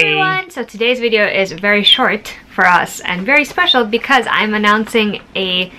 everyone! So today's video is very short for us and very special because I'm announcing a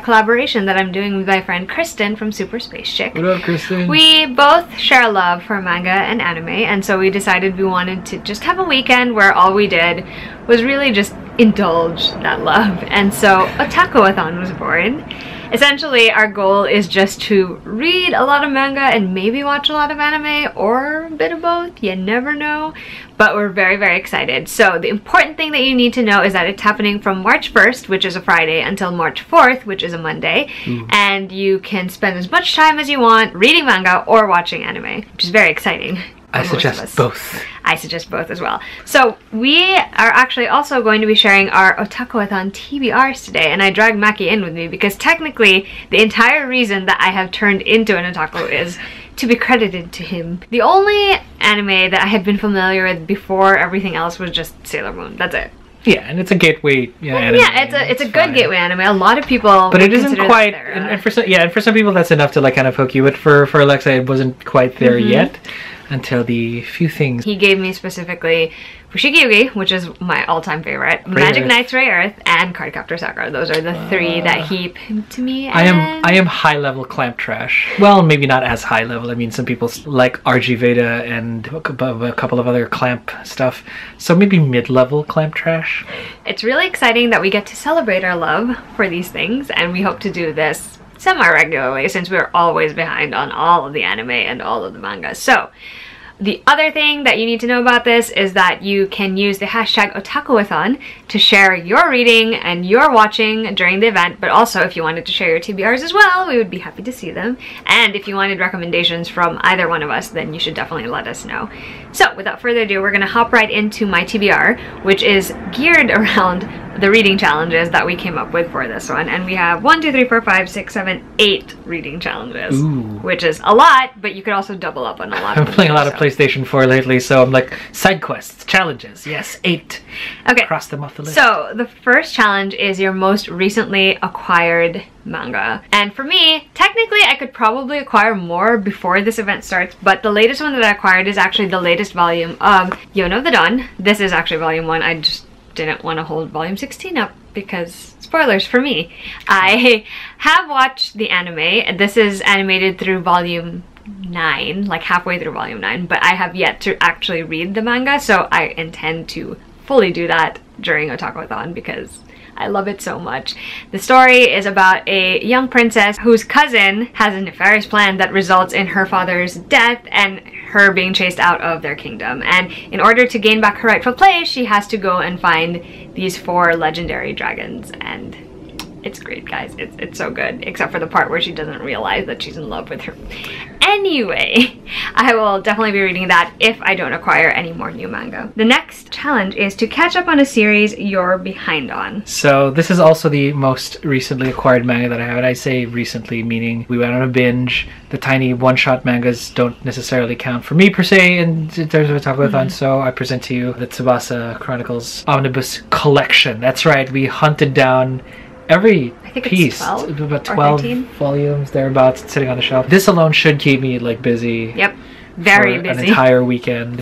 collaboration that I'm doing with my friend Kristin from Super Space Chick. What up, Kristin? We both share a love for manga and anime, and so we decided we wanted to just have a weekend where all we did was really just indulge that love. And so OtakuAthon was born. Essentially, our goal is just to read a lot of manga and maybe watch a lot of anime, or a bit of both, you never know. But we're very, very excited. So the important thing that you need to know is that it's happening from March 1st, which is a Friday, until March 4th, which is a Monday. And you can spend as much time as you want reading manga or watching anime, which is very exciting. I suggest both. I suggest both as well. So we are actually also going to be sharing our OtakuAthon TBRs today, and I dragged Maki in with me because technically the entire reason that I have turned into an otaku is to be credited to him. The only anime that I had been familiar with before everything else was just Sailor Moon. That's it. Yeah, and it's a gateway anime. Yeah, it's a good gateway anime. A lot of people, but it isn't quite. And for some people that's enough to like kind of hook you. But for Alexa, it wasn't quite there yet. Until the few things he gave me, specifically Fushigi Yugi, which is my all-time favorite, Magic Knights Ray Earth, and Cardcaptor Sakura. Those are the three that he pinned to me. I am high-level clamp trash. Well, maybe not as high level. I mean, some people like RG Veda and a couple of other clamp stuff. So maybe mid-level clamp trash. It's really exciting that we get to celebrate our love for these things, and we hope to do this semi-regularly since we're always behind on all of the anime and all of the manga. So the other thing that you need to know about this is that you can use the hashtag OtakuAthon to share your reading and your watching during the event, but also if you wanted to share your TBRs as well, we would be happy to see them. And if you wanted recommendations from either one of us, then you should definitely let us know. So without further ado, we're going to hop right into my TBR, which is geared around the reading challenges that we came up with for this one. And we have 1, 2, 3, 4, 5, 6, 7, 8 reading challenges. Ooh. Which is a lot, but you could also double up on a lot. I'm playing a lot of PlayStation 4 lately, so I'm like, side quests, challenges, yes, 8. Okay. Cross them off the list. So the first challenge is your most recently acquired manga. And for me, technically I could probably acquire more before this event starts, but the latest one that I acquired is actually the latest volume of Yona of the Dawn. This is actually volume 1. I just didn't want to hold volume 16 up because spoilers for me. I have watched the anime. This is animated through volume 9, like halfway through volume 9, but I have yet to actually read the manga, so I intend to fully do that during OtakuAthon because I love it so much. The story is about a young princess whose cousin has a nefarious plan that results in her father's death and her being chased out of their kingdom. And in order to gain back her rightful place, she has to go and find these 4 legendary dragons. And it's great, guys. It's so good, except for the part where she doesn't realize that she's in love with her. Anyway, I will definitely be reading that if I don't acquire any more new manga. The next challenge is to catch up on a series you're behind on. So this is also the most recently acquired manga that I have, and I say recently meaning we went on a binge. The tiny one-shot mangas don't necessarily count for me per se in terms of OtakuAthon, so I present to you the Tsubasa Chronicles Omnibus Collection. That's right, we hunted down every piece, about 12 volumes thereabouts, sitting on the shelf. This alone should keep me like busy. Yep. Very busy. An entire weekend.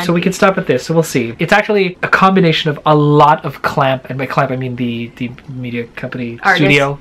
So we could stop at this, so we'll see. It's actually a combination of a lot of Clamp, and by Clamp I mean the media company studio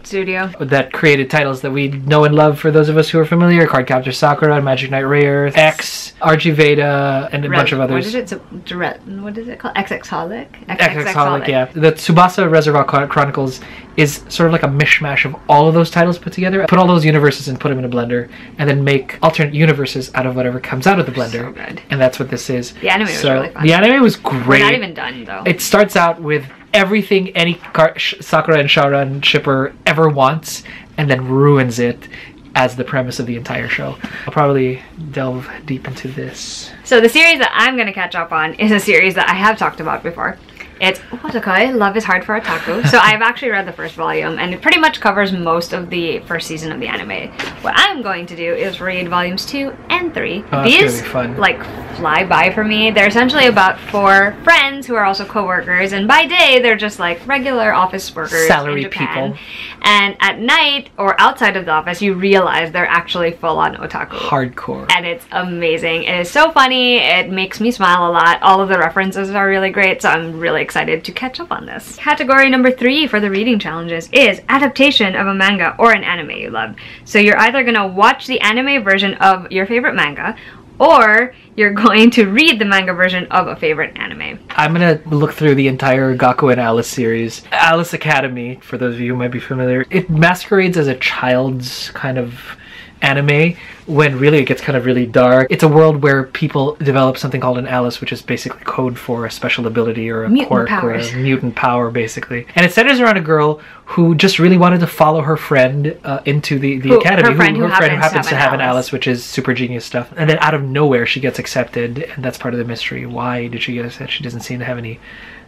that created titles that we know and love for those of us who are familiar. Cardcaptor Sakura, Magic Knight Ray Earth, X, RG Veda, and a bunch of others. What is it called? XX-holic? XX-holic, yeah. The Tsubasa Reservoir Chronicles is sort of like a mishmash of all of those titles put together. Put all those universes and put them in a blender, and then make alternate universes out of whatever comes out of the blender. So good. And that's what this is. The anime was really fun. The anime was great. We're not even done though. It starts out with everything any Sakura and Shaoran shipper ever wants, and then ruins it as the premise of the entire show. I'll probably delve deep into this. So the series that I'm going to catch up on is a series that I have talked about before. It's Otaku, Love is Hard for Otaku. So I've actually read the first volume, and it pretty much covers most of the first season of the anime. What I'm going to do is read volumes 2 and 3. Oh, These fun. like fly by for me. They're essentially about 4 friends who are also co-workers, and by day they're just like regular office workers, salary in Japan. people. And at night or outside of the office, you realize they're actually full-on otaku. Hardcore. And it's amazing. It is so funny. It makes me smile a lot. All of the references are really great, so I'm really excited to catch up on this. Category number 3 for the reading challenges is adaptation of a manga or an anime you loved. So you're either gonna watch the anime version of your favorite manga, or you're going to read the manga version of a favorite anime. I'm gonna look through the entire Gaku and Alice series. Alice Academy, for those of you who might be familiar, it masquerades as a child's kind of anime when really it gets kind of really dark. It's a world where people develop something called an Alice, which is basically code for a special ability or a quirk or a mutant power, basically. And it centers around a girl who just really wanted to follow her friend into the academy. Her friend who happens to have an Alice, which is super genius stuff. And then out of nowhere, she gets accepted, and that's part of the mystery. Why did she get accepted? She doesn't seem to have any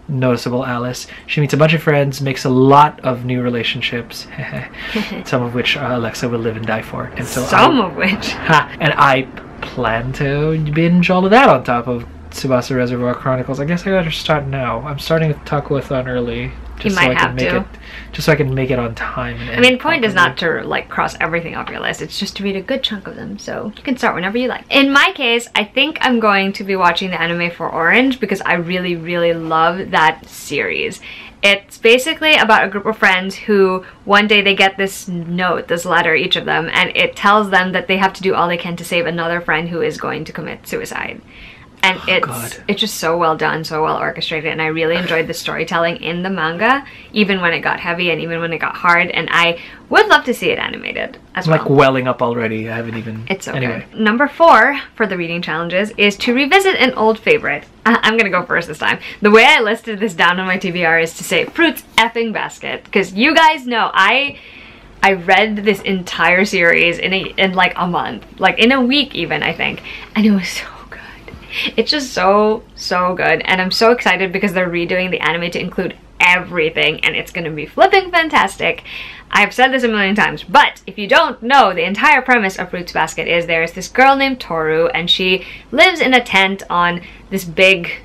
noticeable Alice. She meets a bunch of friends, makes a lot of new relationships, some of which Alexa will live and die for. And so and I plan to binge all of that on top of Tsubasa Reservoir Chronicles. I guess I gotta start now. I'm starting with OtakuAthon early. Just so I can make it on time. I mean, the point is not to like cross everything off your list. It's just to read a good chunk of them. So you can start whenever you like. In my case, I think I'm going to be watching the anime for Orange because I really, really love that series. It's basically about a group of friends who one day they get this note, this letter, each of them, and it tells them that they have to do all they can to save another friend who is going to commit suicide. And it's just so well done, so well orchestrated, and I really enjoyed the storytelling in the manga, even when it got heavy and even when it got hard, and I would love to see it animated as well. Like welling up already. I haven't even... It's so good. Number 4 for the reading challenges is to revisit an old favorite. I'm gonna go first this time. The way I listed this down on my TBR is to say Fruits effing Basket, because you guys know I read this entire series in like a month, like in a week even, I think, and it was so it's just so good, and I'm so excited because they're redoing the anime to include everything, and it's gonna be flipping fantastic. I've said this a million times, but if you don't know, the entire premise of Fruits Basket is there's this girl named Toru, and she lives in a tent on this big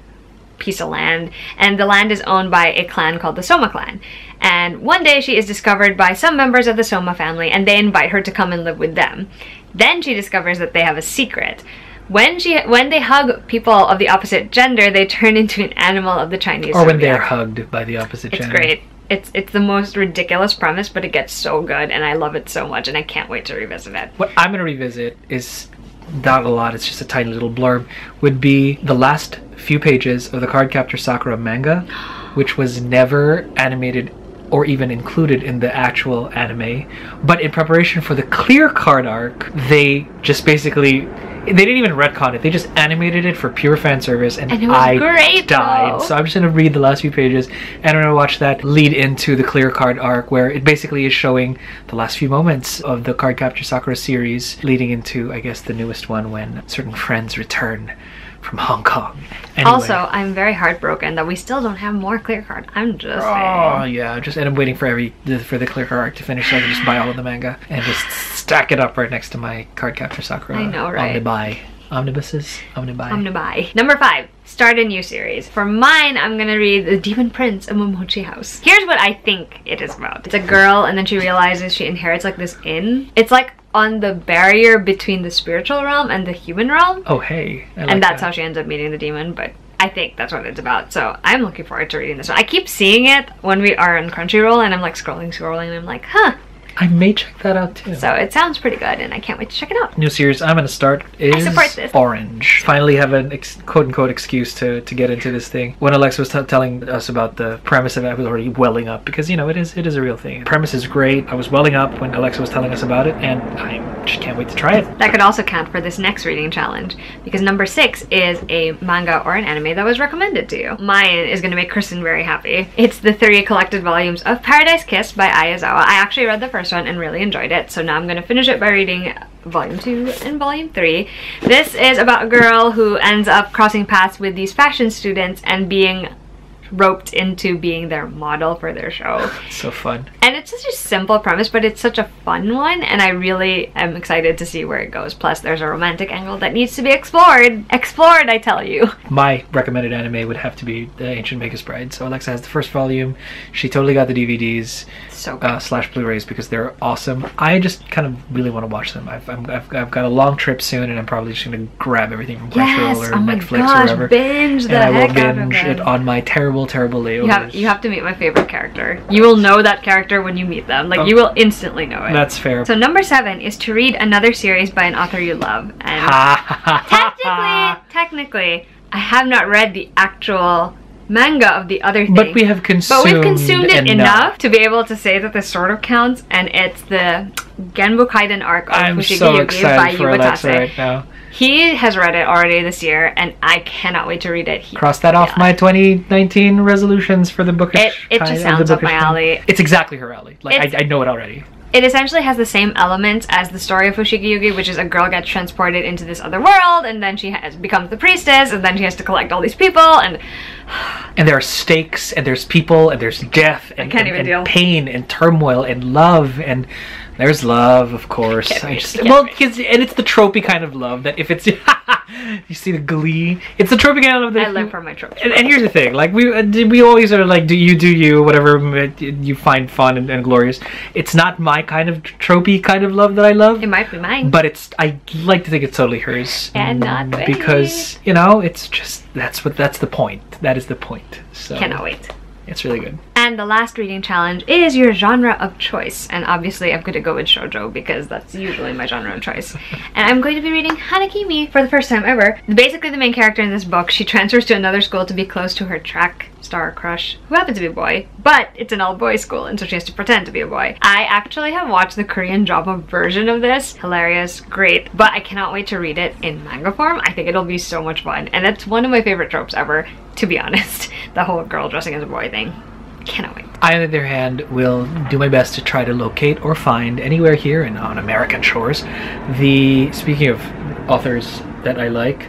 piece of land, and the land is owned by a clan called the Soma clan. And one day she is discovered by some members of the Soma family, and they invite her to come and live with them. Then she discovers that they have a secret. When they hug people of the opposite gender, they turn into an animal of the Chinese zodiac. Or when they're hugged by the opposite gender. It's great. It's the most ridiculous premise, but it gets so good, and I love it so much, and I can't wait to revisit it. What I'm going to revisit is not a lot, it's just a tiny little blurb, would be the last few pages of the Cardcaptor Sakura manga, which was never animated or even included in the actual anime. But in preparation for the Clear Card arc, they just basically... They didn't even retcon it. They just animated it for pure fan service, and it was I died. Though. So I'm just going to read the last few pages, and I'm going to watch that lead into the Clear Card arc, where it basically is showing the last few moments of the Cardcaptor Sakura series, leading into, I guess, the newest one when certain friends return from Hong Kong. Anyway. Also, I'm very heartbroken that we still don't have more Clear Card. I'm just saying. Oh yeah, and I'm waiting for the Clear Card arc to finish, so I can just buy all of the manga and just stack it up right next to my Cardcaptor Sakura. I know, right? Omnibuy. Number 5, start a new series. For mine, I'm gonna read The Demon Prince of Momochi House. Here's what I think it is about. It's a girl, and then she realizes she inherits like this inn. It's like on the barrier between the spiritual realm and the human realm. Oh hey, and that's how she ends up meeting the demon, but I think that's what it's about. So I'm looking forward to reading this one. I keep seeing it when we are on Crunchyroll, and I'm like scrolling, and I'm like, huh. I may check that out too. So it sounds pretty good, and I can't wait to check it out. New series I'm going to start is I support this. Orange. Finally have an quote-unquote excuse to get into this thing. When Alexa was telling us about the premise of it, I was already welling up, because, you know, it is a real thing. The premise is great. I was welling up when Alexa was telling us about it, and I just can't wait to try it. That could also count for this next reading challenge, because number 6 is a manga or an anime that was recommended to you. Mine is going to make Kristin very happy. It's the 3 collected volumes of Paradise Kiss by Ayazawa. I actually read the first one and really enjoyed it, so now I'm going to finish it by reading volume 2 and volume 3. This is about a girl who ends up crossing paths with these fashion students and being roped into being their model for their show. So fun. And it's such a simple premise, but it's such a fun one, and I really am excited to see where it goes. Plus, there's a romantic angle that needs to be explored. Explored, I tell you. My recommended anime would have to be The Ancient Magus Bride. So Alexa has the first volume. She totally got the DVDs So good. / Blu-rays because they're awesome. I just kind of really want to watch them. I've got a long trip soon, and I'm probably just going to grab everything from Crunchyroll or Netflix or wherever. Binge the and I will heck out of binge it them. on my terrible layovers. You have to meet my favorite character. You will know that character when you meet them. Like, you will instantly know it. That's fair. So number 7 is to read another series by an author you love. And technically, I have not read the actual manga of the other thing. But we have consumed But we've consumed it enough to be able to say that this sort of counts, and it's the Genbu Kaiden arc of I'm Fushigi so Yugi excited by for Alexa Iwatase. right now. He has read it already this year, and I cannot wait to read it. Cross that off my 2019 resolutions for the bookish. It just sounds up my alley. It's exactly her alley. Like I know it already. It essentially has the same elements as the story of Fushigi Yugi, which is a girl gets transported into this other world, and then she becomes the priestess, and then she has to collect all these people, and there are stakes, and there's people, and there's death, and pain, and turmoil, and love, and there's love, of course. Because it's the tropey kind of love that if it's you see the glee, it's the tropey kind of love that I live for my tropes. And here's the thing, like we always are like, do you, whatever you find fun and glorious. It's not my kind of tropey kind of love that I love. It might be mine, but I like to think it's totally hers. And not because it's just that's the point. That is the point. So cannot wait. It's really good. And the last reading challenge is your genre of choice. And obviously I'm going to go with shoujo because that's usually my genre of choice. And I'm going to be reading Hanakimi for the first time ever. Basically the main character in this book, she transfers to another school to be close to her track star crush, who happens to be a boy, but it's an all-boys school, and so she has to pretend to be a boy. I actually have watched the Korean drama version of this. Hilarious, great, but I cannot wait to read it in manga form. I think it'll be so much fun, and it's one of my favorite tropes ever, to be honest. The whole girl dressing as a boy thing. Cannot wait. I, on the other hand, will do my best to try to locate or find anywhere here and on American shores speaking of authors that I like,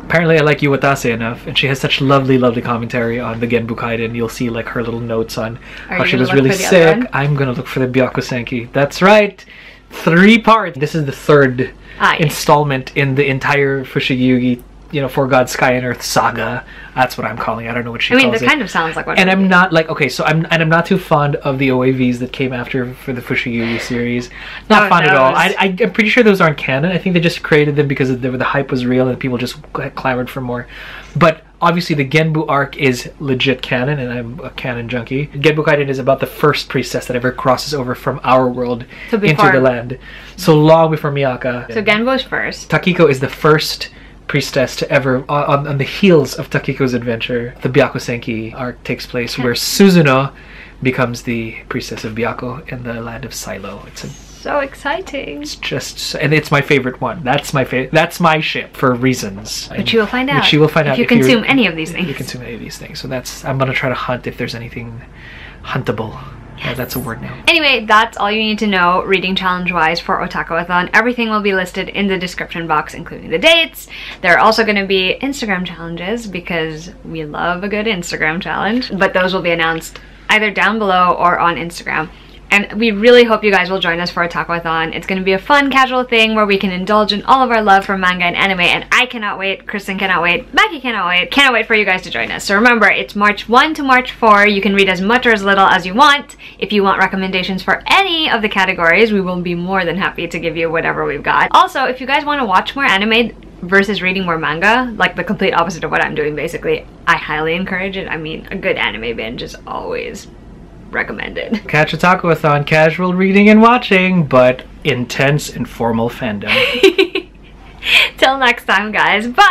apparently I like Iwatase enough, and she has such lovely commentary on the Genbu Kaiden. You'll see like her little notes on how she was really sick. I'm gonna look for the Byakusenki. That's right, 3 parts. This is the 3rd installment in the entire Fushigi Yugi, For God, Sky, and Earth saga. That's what I'm calling it. I don't know what she calls it. That kind of sounds like what. And I'm not like, okay, so I'm not too fond of the OAVs that came after for the Fushigi Yugi series. Not fond at all. I'm pretty sure those aren't canon. I think they just created them because the hype was real and people just clamored for more. But obviously the Genbu arc is legit canon, and I'm a canon junkie. Genbu Kaiden is about the first priestess that ever crosses over from our world into the land. So long before Miyaka. So Genbu's first. Takiko is the first priestess to ever, on the heels of Takiko's adventure, the Byakusenki arc takes place where Suzuno becomes the priestess of Byako in the land of Silo. It's so exciting. It's just, and it's my favorite one. That's my favorite. That's my ship for reasons. Which you will find out. Which you will find out if you consume any of these things. If you consume any of these things. So I'm gonna try to hunt if there's anything huntable. Yes. That's a word now. Anyway, that's all you need to know reading challenge-wise for OtakuAthon. Everything will be listed in the description box, including the dates. There are also going to be Instagram challenges because we love a good Instagram challenge. But those will be announced either down below or on Instagram. And we really hope you guys will join us for OtakuAthon. It's going to be a fun, casual thing where we can indulge in all of our love for manga and anime, and I cannot wait, Kristin cannot wait, Mackie cannot wait. Cannot wait for you guys to join us. So remember, it's March 1 to March 4. You can read as much or as little as you want. If you want recommendations for any of the categories, we will be more than happy to give you whatever we've got. Also, if you guys want to watch more anime versus reading more manga, like the complete opposite of what I'm doing basically, I highly encourage it. I mean, a good anime binge is always recommended. Catch OtakuAthon, casual reading and watching, but intense and formal fandom. Till next time, guys. Bye!